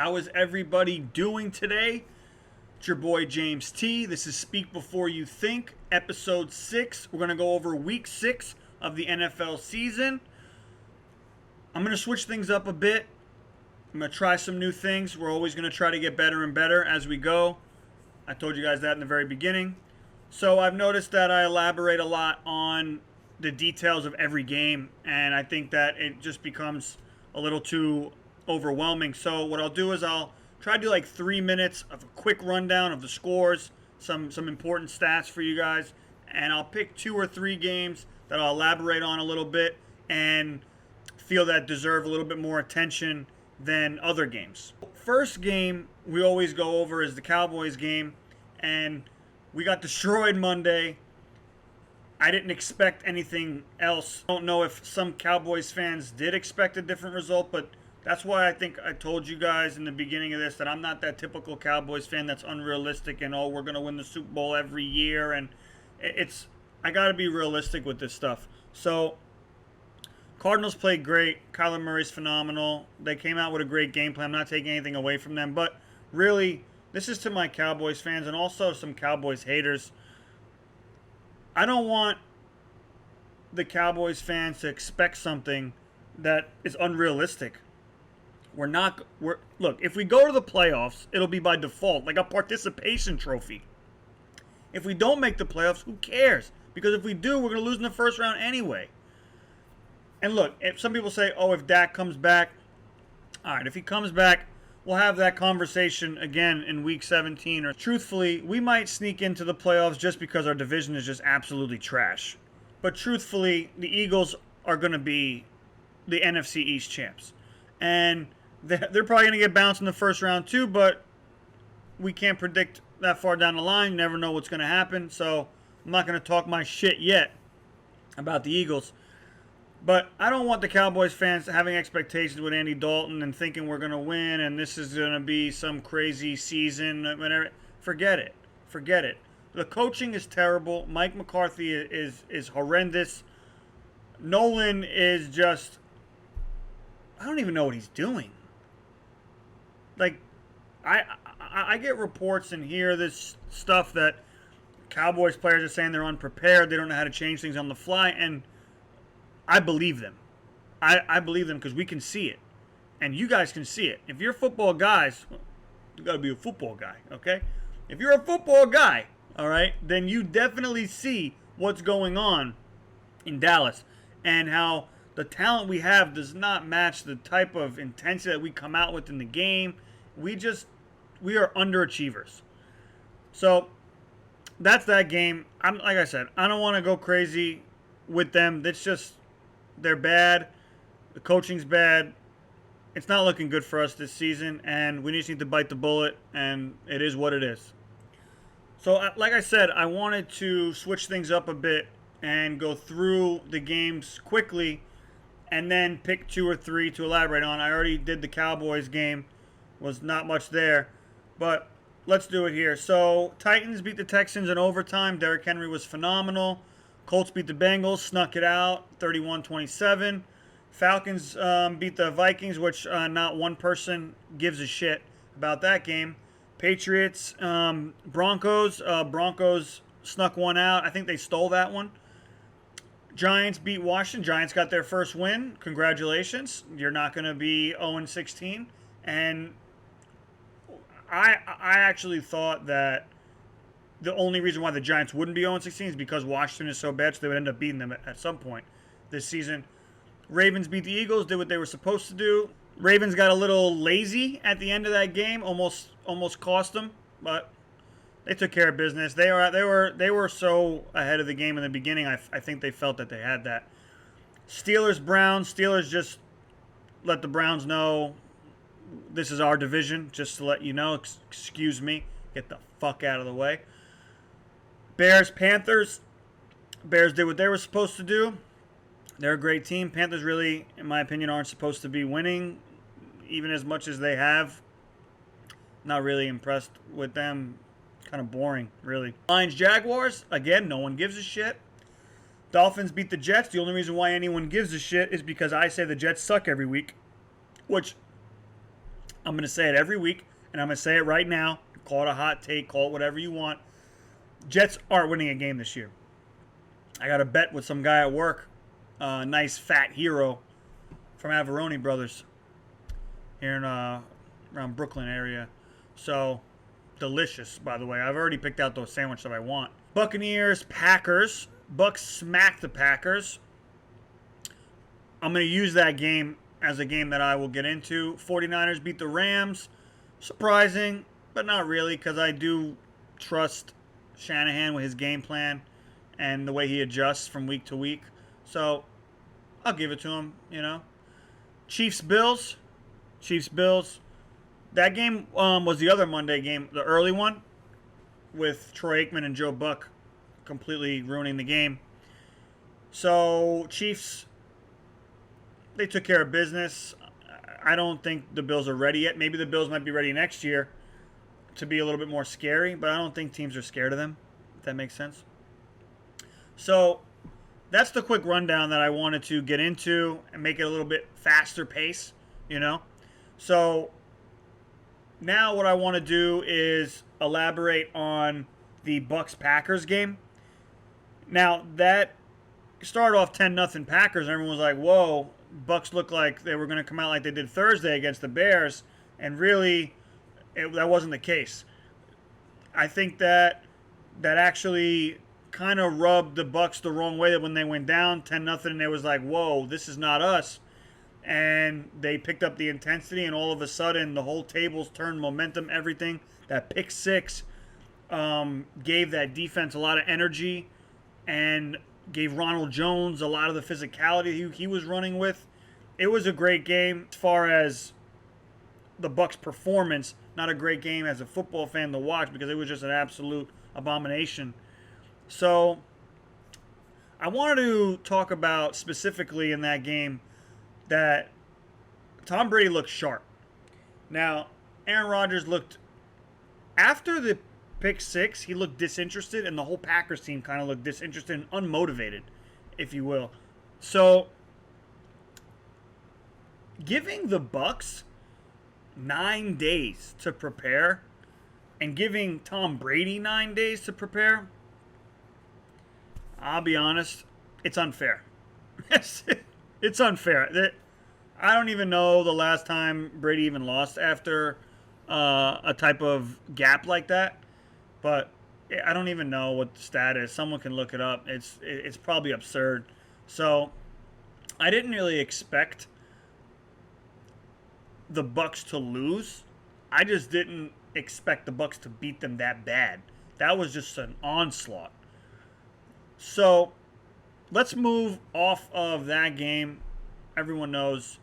How is everybody doing today? It's your boy James T. This is Speak Before You Think, episode 6. We're going to go over week 6 of the NFL season. I'm going to switch things up a bit. I'm going to try some new things. We're always going to try to get better and better as we go. I told you guys that in the very beginning. So I've noticed that I elaborate a lot on the details of every game, and I think that it just becomes a little too overwhelming. So what I'll do is I'll try to do like 3 minutes of a quick rundown of the scores, some important stats for you guys, and I'll pick 2 or 3 games that I'll elaborate on a little bit and feel that deserve a little bit more attention than other games. First game we always go over is the Cowboys game, and we got destroyed Monday. I didn't expect anything else. I don't know if some Cowboys fans did expect a different result, but that's why I think I told you guys in the beginning of this that I'm not that typical Cowboys fan that's unrealistic and, oh, we're going to win the Super Bowl every year. And I got to be realistic with this stuff. So Cardinals played great. Kyler Murray's phenomenal. They came out with a great game plan. I'm not taking anything away from them. But really, this is to my Cowboys fans and also some Cowboys haters. I don't want the Cowboys fans to expect something that is unrealistic. Look, if we go to the playoffs, it'll be by default, like a participation trophy. If we don't make the playoffs, who cares? Because if we do, we're going to lose in the first round anyway. And look, if some people say, oh, if Dak comes back, all right, if he comes back, we'll have that conversation again in week 17. Or truthfully, we might sneak into the playoffs just because our division is just absolutely trash. But truthfully, the Eagles are going to be the NFC East champs. And they're probably going to get bounced in the first round too, but we can't predict that far down the line. You never know what's going to happen. So I'm not going to talk my shit yet about the Eagles. But I don't want the Cowboys fans having expectations with Andy Dalton and thinking we're going to win and this is going to be some crazy season. Whatever. Forget it. Forget it. The coaching is terrible. Mike McCarthy is horrendous. Nolan is just, I don't even know what he's doing. Like, I get reports and hear this stuff that Cowboys players are saying they're unprepared. They don't know how to change things on the fly. And I believe them. I believe them because we can see it. And you guys can see it. If you're football guys, you got to be a football guy, okay? If you're a football guy, all right, then you definitely see what's going on in Dallas and how the talent we have does not match the type of intensity that we come out with in the game. We are underachievers. So that's that game. Like I said, I don't want to go crazy with them. It's just, they're bad. The coaching's bad. It's not looking good for us this season, and we just need to bite the bullet, and it is what it is. So, like I said, I wanted to switch things up a bit and go through the games quickly and then pick 2 or 3 to elaborate on. I already did the Cowboys game. Was not much there, but let's do it here. So, Titans beat the Texans in overtime. Derrick Henry was phenomenal. Colts beat the Bengals, snuck it out, 31-27. Falcons beat the Vikings, which not one person gives a shit about that game. Patriots, Broncos. Broncos snuck one out. I think they stole that one. Giants beat Washington. Giants got their first win. Congratulations. You're not going to be 0-16. And I actually thought that the only reason why the Giants wouldn't be 0-16 is because Washington is so bad, so they would end up beating them at some point this season. Ravens beat the Eagles, did what they were supposed to do. Ravens got a little lazy at the end of that game, almost cost them, but they took care of business. They were so ahead of the game in the beginning. I think they felt that they had that. Steelers Browns. Steelers just let the Browns know this is our division. Just to let you know, excuse me, get the fuck out of the way. Bears Panthers. Bears did what they were supposed to do. They're a great team. Panthers really, in my opinion, aren't supposed to be winning, even as much as they have. Not really impressed with them. Kind of boring, really. Lions Jaguars, again, no one gives a shit. Dolphins beat the Jets. The only reason why anyone gives a shit is because I say the Jets suck every week, which I'm going to say it every week, and I'm going to say it right now. Call it a hot take, call it whatever you want. Jets aren't winning a game this year. I got a bet with some guy at work, a nice fat hero from Averoni Brothers here in around Brooklyn area. So delicious, by the way. I've already picked out the sandwich that I want. Buccaneers, Packers. Bucks smacked the Packers. I'm going to use that game as a game that I will get into. 49ers beat the Rams. Surprising, but not really, because I do trust Shanahan with his game plan and the way he adjusts from week to week. So I'll give it to him, you know. Chiefs, Bills. Chiefs, Bills. That game was the other Monday game, the early one, with Troy Aikman and Joe Buck completely ruining the game. So Chiefs, they took care of business. I don't think the Bills are ready yet. Maybe the Bills might be ready next year to be a little bit more scary, but I don't think teams are scared of them, if that makes sense. So that's the quick rundown that I wanted to get into and make it a little bit faster pace, you know. So now what I want to do is elaborate on the Bucks-Packers game. Now, that started off 10-0 Packers, and everyone was like, whoa, Bucks looked like they were going to come out like they did Thursday against the Bears, and really, that wasn't the case. I think that actually kind of rubbed the Bucks the wrong way, that when they went down 10-0, and it was like, whoa, this is not us. And they picked up the intensity, and all of a sudden, the whole tables turned, momentum, everything. That pick six gave that defense a lot of energy and gave Ronald Jones a lot of the physicality he was running with. It was a great game as far as the Bucks' performance. Not a great game as a football fan to watch, because it was just an absolute abomination. So I wanted to talk about specifically in that game that Tom Brady looked sharp. Now, Aaron Rodgers looked, after the pick six, he looked disinterested, and the whole Packers team kind of looked disinterested and unmotivated, if you will. So, giving the Bucks 9 days to prepare and giving Tom Brady 9 days to prepare, I'll be honest, it's unfair. It's unfair. I don't even know the last time Brady even lost after a type of gap like that. But I don't even know what the stat is. Someone can look it up. It's probably absurd. So I didn't really expect the Bucks to lose. I just didn't expect the Bucks to beat them that bad. That was just an onslaught. So let's move off of that game. Everyone knows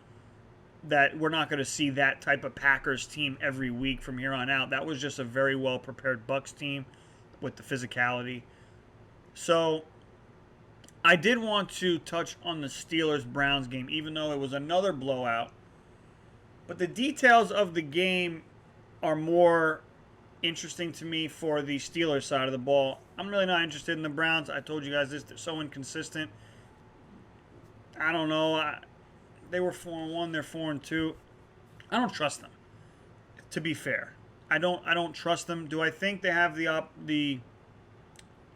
that we're not going to see that type of Packers team every week from here on out. That was just a very well-prepared Bucks team with the physicality. So I did want to touch on the Steelers-Browns game, even though it was another blowout. But the details of the game are more interesting to me for the Steelers side of the ball. I'm really not interested in the Browns. I told you guys this. They're so inconsistent. I don't know. They were 4-1. They're 4-2. I don't trust them. To be fair, I don't trust them. Do I think they have the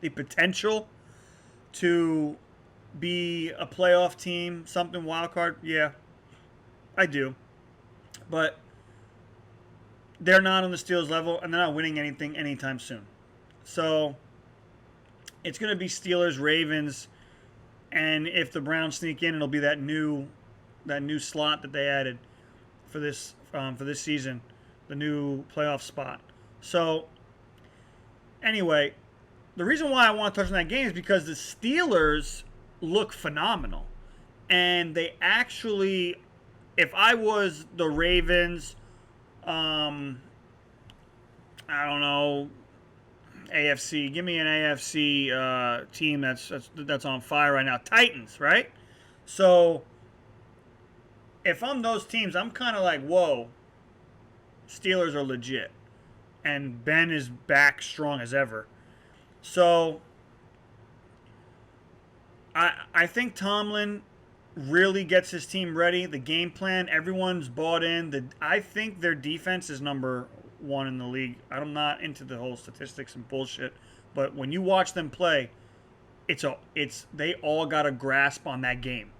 potential to be a playoff team, something wild card? Yeah, I do. But they're not on the Steelers level, and they're not winning anything anytime soon. So it's going to be Steelers, Ravens, and if the Browns sneak in, it'll be that new slot that they added for this season, the new playoff spot. So anyway, the reason why I want to touch on that game is because the Steelers look phenomenal, and they actually, if I was the Ravens, I don't know, AFC. Give me an AFC team that's on fire right now. Titans, right? So if I'm those teams, I'm kind of like, whoa, Steelers are legit. And Ben is back strong as ever. So I think Tomlin really gets his team ready. The game plan, everyone's bought in. I think their defense is number one in the league. I'm not into the whole statistics and bullshit, but when you watch them play, they all got a grasp on that game.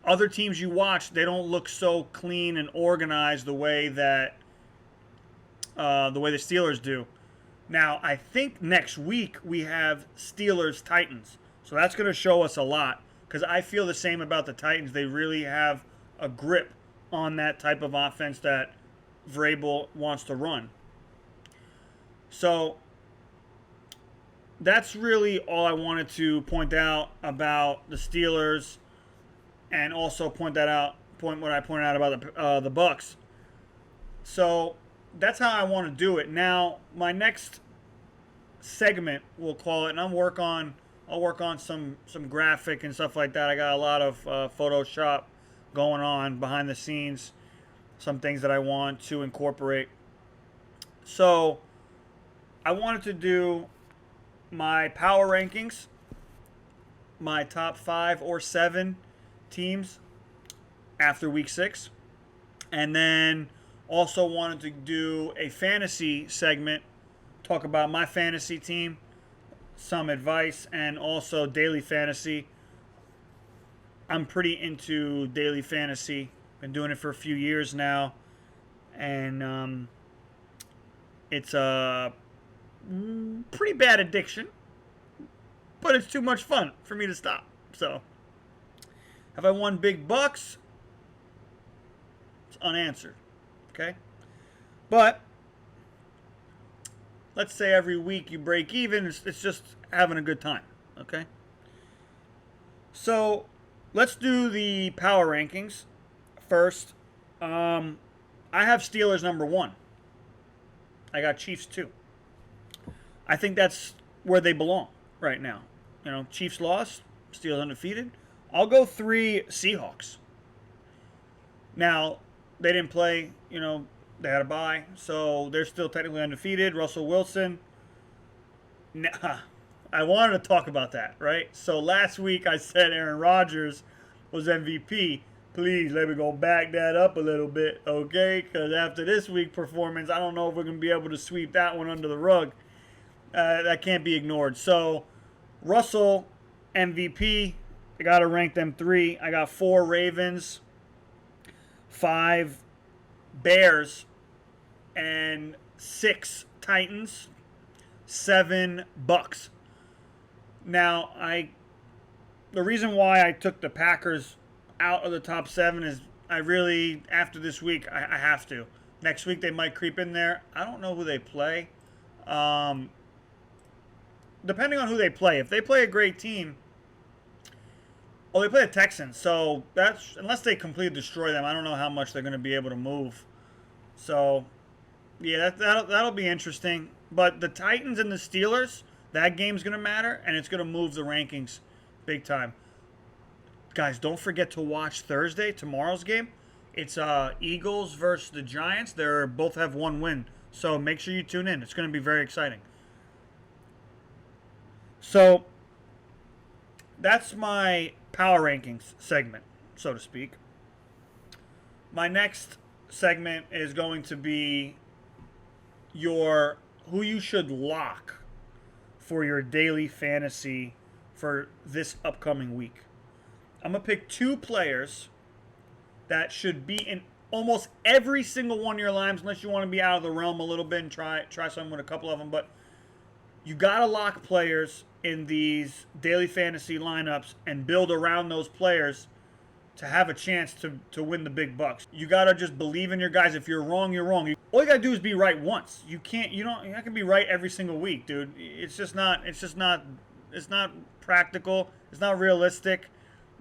Other teams you watch, they don't look so clean and organized the way that the Steelers do. Now, I think next week we have Steelers Titans, so that's going to show us a lot. Because I feel the same about the Titans. They really have a grip on that type of offense that Vrabel wants to run. So that's really all I wanted to point out about the Steelers, and also point what I pointed out about the Bucs. So that's how I want to do it. Now, my next segment, we'll call it, and I'll work on some graphic and stuff like that. I got a lot of Photoshop going on behind the scenes, some things that I want to incorporate. So I wanted to do my power rankings, my top 5 or 7 teams after week 6, and then also wanted to do a fantasy segment, talk about my fantasy team, some advice, and also daily fantasy. I'm pretty into daily fantasy. Been doing it for a few years now, and it's a pretty bad addiction, but it's too much fun for me to stop. So, have I won big bucks? It's unanswered. Okay, but let's say every week you break even. It's just having a good time. Okay. So let's do the power rankings first. I have Steelers number 1. I got Chiefs 2. I think that's where they belong right now. You know, Chiefs lost, Steelers undefeated. I'll go 3 Seahawks. Now, they didn't play, they had a bye, so they're still technically undefeated. Russell Wilson. I wanted to talk about that, right? So last week I said Aaron Rodgers was MVP. Please let me go back that up a little bit, okay? Because after this week's performance, I don't know if we're going to be able to sweep that one under the rug. That can't be ignored. So Russell, MVP. I got to rank them 3. I got 4 Ravens, 5 Bears, and 6 Titans, 7 Bucks. Now, the reason why I took the Packers out of the top 7 is after this week, I have to. Next week they might creep in there. I don't know who they play. Depending on who they play. If they play a great team, they play the Texans. So that's, unless they completely destroy them, I don't know how much they're going to be able to move. So yeah, that'll be interesting. But the Titans and the Steelers, that game's going to matter, and it's going to move the rankings big time. Guys, don't forget to watch Thursday, tomorrow's game. It's Eagles versus the Giants. They both have 1 win. So make sure you tune in. It's going to be very exciting. So that's my power rankings segment, so to speak. My next segment is going to be who you should lock for your daily fantasy for this upcoming week. I'm going to pick 2 players that should be in almost every single one of your lineups, unless you want to be out of the realm a little bit and try something with a couple of them. But you got to lock players in these daily fantasy lineups and build around those players to have a chance to win the big bucks. You got to just believe in your guys. If you're wrong, you're wrong. All you got to do is be right once. You're not going to be right every single week, dude. It's not practical. It's not realistic.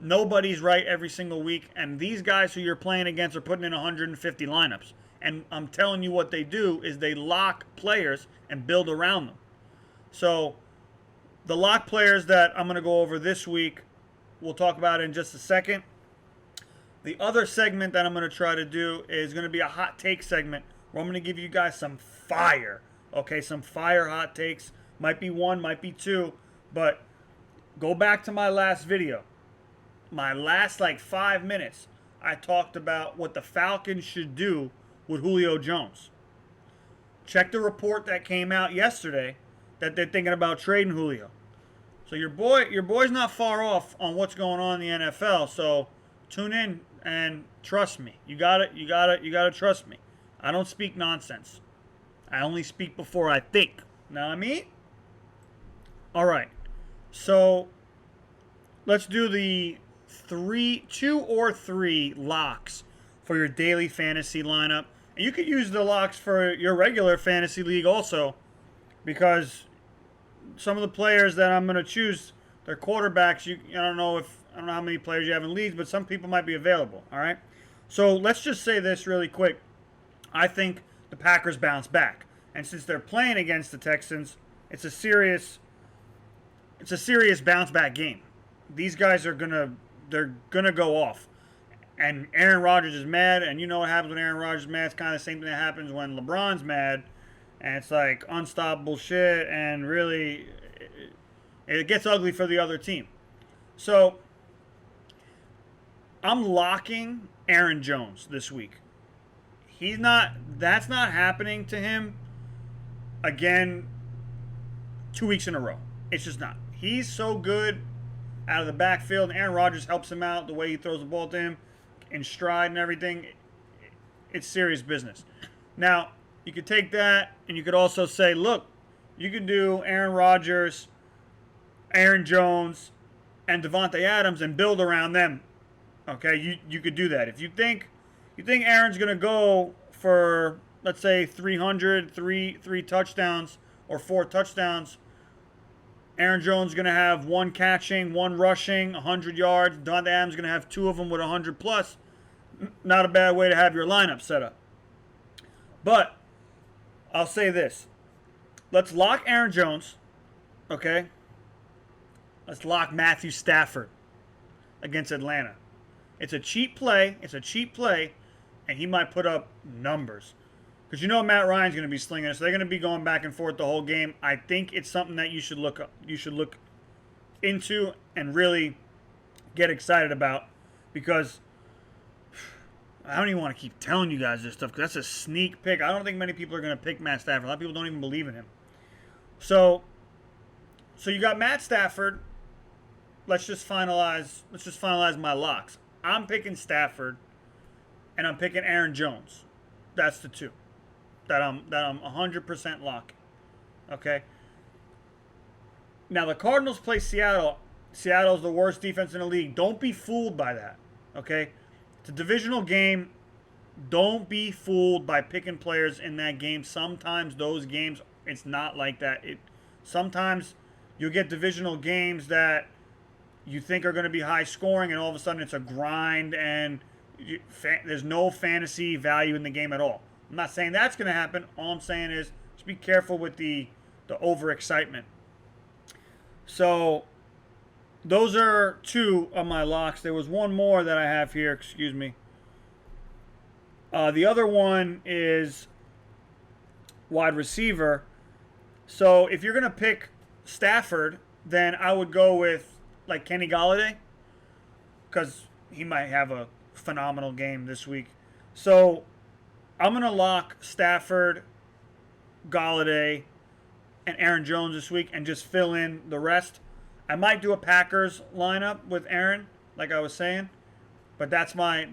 Nobody's right every single week, and these guys who you're playing against are putting in 150 lineups. And I'm telling you, what they do is they lock players and build around them. So the lock players that I'm going to go over this week, we'll talk about in just a second. The other segment that I'm going to try to do is going to be a hot take segment where I'm going to give you guys some fire. Okay, some fire hot takes. Might be 1, might be 2, but go back to my last video. my last like 5 minutes, I talked about what the Falcons should do with Julio Jones. Check the report that came out yesterday that they're thinking about trading Julio. So your boy's not far off on what's going on in the NFL. So tune in and trust me. You gotta trust me. I don't speak nonsense. I only speak before I think. Know what I mean? All right. So let's do the two or three locks for your daily fantasy lineup. And you could use the locks for your regular fantasy league also, because some of the players that I'm going to choose, they're quarterbacks. I don't know how many players you have in leagues, but some people might be available. All right. So let's just say this really quick. I think the Packers bounce back, and since they're playing against the Texans, it's a serious bounce back game. These guys they're gonna go off, and Aaron Rodgers is mad, and you know what happens when Aaron Rodgers is mad. It's kind of the same thing that happens when LeBron's mad, and it's like unstoppable shit, and really it gets ugly for the other team. So I'm locking Aaron Jones this week. That's not happening to him again 2 weeks in a row. It's just not. He's so good out of the backfield, and Aaron Rodgers helps him out the way he throws the ball to him in stride and everything. It's serious business. Now, you could take that, and you could also say, look, you could do Aaron Rodgers, Aaron Jones, and Devontae Adams and build around them. Okay, you could do that. If you think Aaron's going to go for, let's say, 300, three touchdowns or 4 touchdowns, Aaron Jones is going to have 1 catching, 1 rushing, 100 yards. Devontae Adams is going to have 2 of them with 100 plus. Not a bad way to have your lineup set up. But I'll say this. Let's lock Aaron Jones, okay? Let's lock Matthew Stafford against Atlanta. It's a cheap play. And he might put up numbers. Because you know Matt Ryan's going to be slinging it, so they're going to be going back and forth the whole game. I think it's something that you should look into and really get excited about, because I don't even want to keep telling you guys this stuff, because that's a sneak pick. I don't think many people are going to pick Matt Stafford. A lot of people don't even believe in him. So you got Matt Stafford. Let's just finalize my locks. I'm picking Stafford, and I'm picking Aaron Jones. That's the two that I'm 100% locking. Okay. Now the Cardinals play Seattle. Seattle's the worst defense in the league. Don't be fooled by that. Okay. It's a divisional game. Don't be fooled by picking players in that game. Sometimes those games, it's not like that. Sometimes you'll get divisional games that you think are going to be high scoring, and all of a sudden it's a grind, and there's no fantasy value in the game at all. I'm not saying that's going to happen. All I'm saying is just be careful with the overexcitement. So those are 2 of my locks. There was one more that I have here. Excuse me. The other one is wide receiver. So if you're going to pick Stafford, then I would go with like Kenny Golladay, because he might have a phenomenal game this week. So I'm going to lock Stafford, Golladay, and Aaron Jones this week and just fill in the rest. I might do a Packers lineup with Aaron, like I was saying, but that's my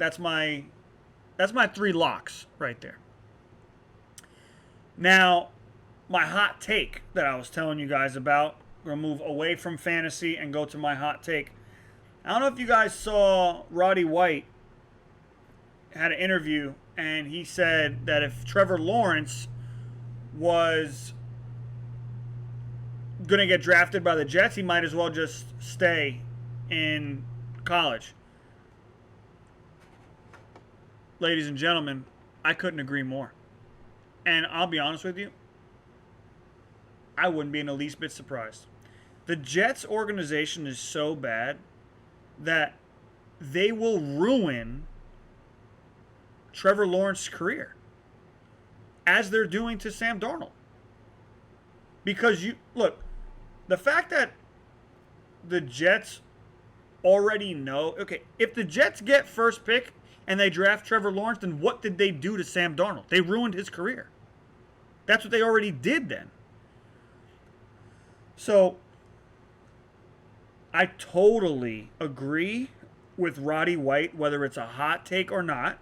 3 locks right there. Now, my hot take that I was telling you guys about, we're going to move away from fantasy and go to my hot take. I don't know if you guys saw Roddy White had an interview, and he said that if Trevor Lawrence was going to get drafted by the Jets, he might as well just stay in college. Ladies and gentlemen, I couldn't agree more. And I'll be honest with you, I wouldn't be in the least bit surprised. The Jets organization is so bad that they will ruin Trevor Lawrence's career, as they're doing to Sam Darnold. Because the fact that the Jets already know. Okay, if the Jets get first pick and they draft Trevor Lawrence, then what did they do to Sam Darnold? They ruined his career. That's what they already did then. So I totally agree with Roddy White, whether it's a hot take or not.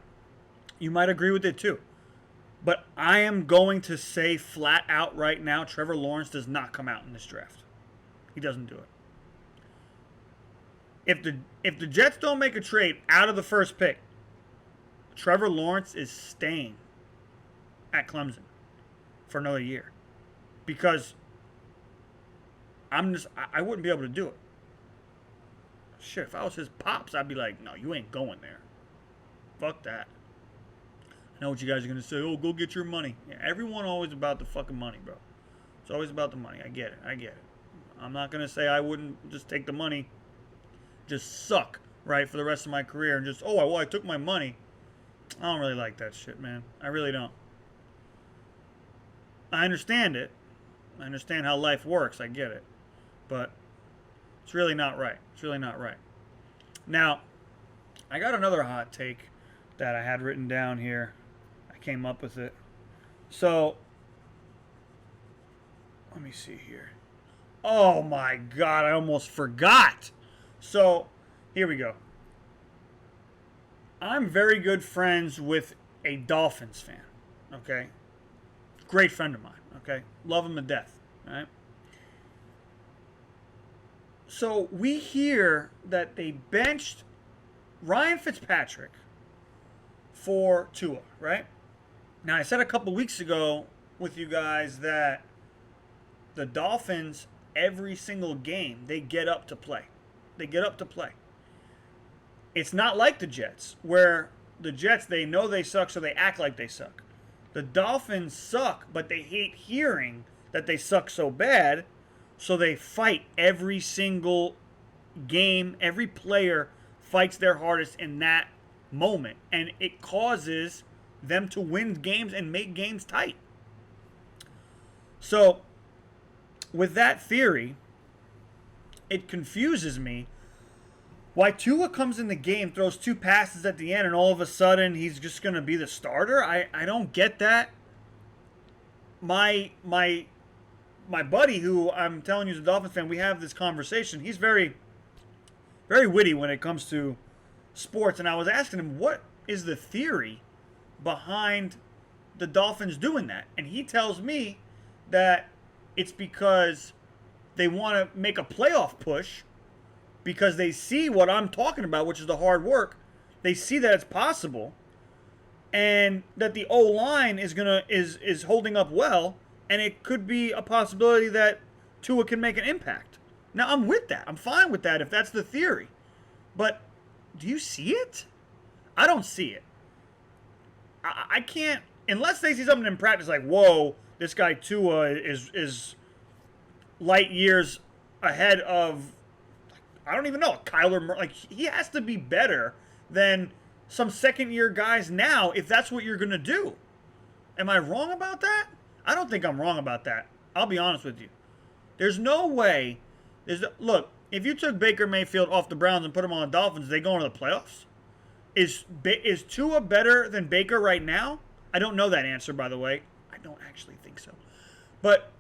You might agree with it too. But I am going to say flat out right now, Trevor Lawrence does not come out in this draft. He doesn't do it. If the Jets don't make a trade out of the first pick, Trevor Lawrence is staying at Clemson for another year. Because I wouldn't be able to do it. Shit, if I was his pops, I'd be like, no, you ain't going there. Fuck that. I know what you guys are going to say. Oh, go get your money. Yeah, everyone always about the fucking money, bro. It's always about the money. I get it. I'm not going to say I wouldn't just take the money, just suck, right, for the rest of my career and just, oh, well, I took my money. I don't really like that shit, man. I really don't. I understand it. I understand how life works. I get it. But it's really not right. It's really not right. Now, I got another hot take that I had written down here. I came up with it. So, let me see here. Oh my God, I almost forgot. So, here we go. I'm very good friends with a Dolphins fan, okay? Great friend of mine, okay? Love him to death, right? So, we hear that they benched Ryan Fitzpatrick for Tua, right? Now, I said a couple weeks ago with you guys that the Dolphins, every single game, they get up to play. They get up to play. It's not like the Jets, where the Jets, they know they suck, so they act like they suck. The Dolphins suck, but they hate hearing that they suck so bad, so they fight every single game. Every player fights their hardest in that moment, and it causes them to win games and make games tight. So, with that theory, it confuses me why Tua comes in the game, throws 2 passes at the end, and all of a sudden he's just going to be the starter. I don't get that. My buddy, who I'm telling you is a Dolphins fan, we have this conversation. He's very, very witty when it comes to sports, and I was asking him, what is the theory behind the Dolphins doing that? And he tells me that it's because they want to make a playoff push, because they see what I'm talking about, which is the hard work. They see that it's possible, and that the O-line is holding up well, and it could be a possibility that Tua can make an impact. Now, I'm with that. I'm fine with that if that's the theory. But do you see it? I don't see it. I can't, unless they see something in practice like, whoa, this guy Tua is light years ahead of, I don't even know, Kyler Murray. Like, he has to be better than some second-year guys now if that's what you're going to do. Am I wrong about that? I don't think I'm wrong about that. I'll be honest with you. There's no way. Look, if you took Baker Mayfield off the Browns and put him on the Dolphins, they go into the playoffs? Is Tua better than Baker right now? I don't know that answer, by the way. I don't actually think so. But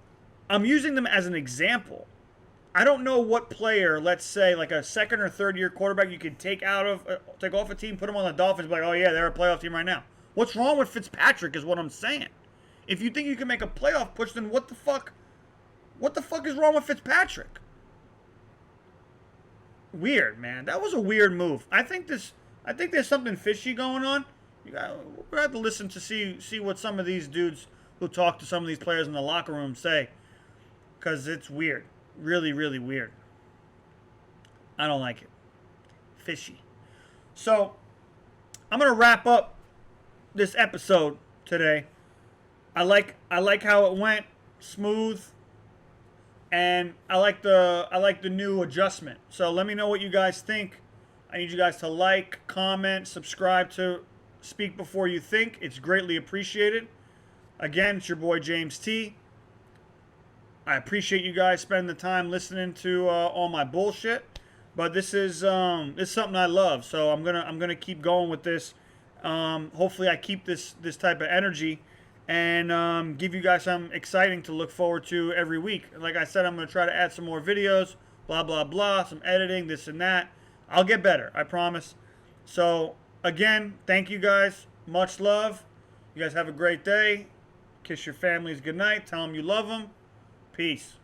I'm using them as an example. I don't know what player, let's say, like a second or third year quarterback, you could take off a team, put them on the Dolphins, be like, oh yeah, they're a playoff team right now. What's wrong with Fitzpatrick is what I'm saying. If you think you can make a playoff push, then what the fuck is wrong with Fitzpatrick? Weird, man. That was a weird move. I think there's something fishy going on. We're gonna have to listen to see what some of these dudes who talk to some of these players in the locker room say, because it's weird. Really, really weird. I don't like it. Fishy. So, I'm going to wrap up this episode today. I like how it went. Smooth. And I like the new adjustment. So, let me know what you guys think. I need you guys to like, comment, subscribe to Speak Before You Think. It's greatly appreciated. Again, it's your boy James T. I appreciate you guys spending the time listening to all my bullshit. But this is something I love, so I'm gonna keep going with this. Hopefully, I keep this type of energy, and give you guys something exciting to look forward to every week. Like I said, I'm gonna try to add some more videos, blah blah blah, some editing, this and that. I'll get better, I promise. So again, thank you guys. Much love. You guys have a great day. Kiss your families goodnight. Tell them you love them. Peace.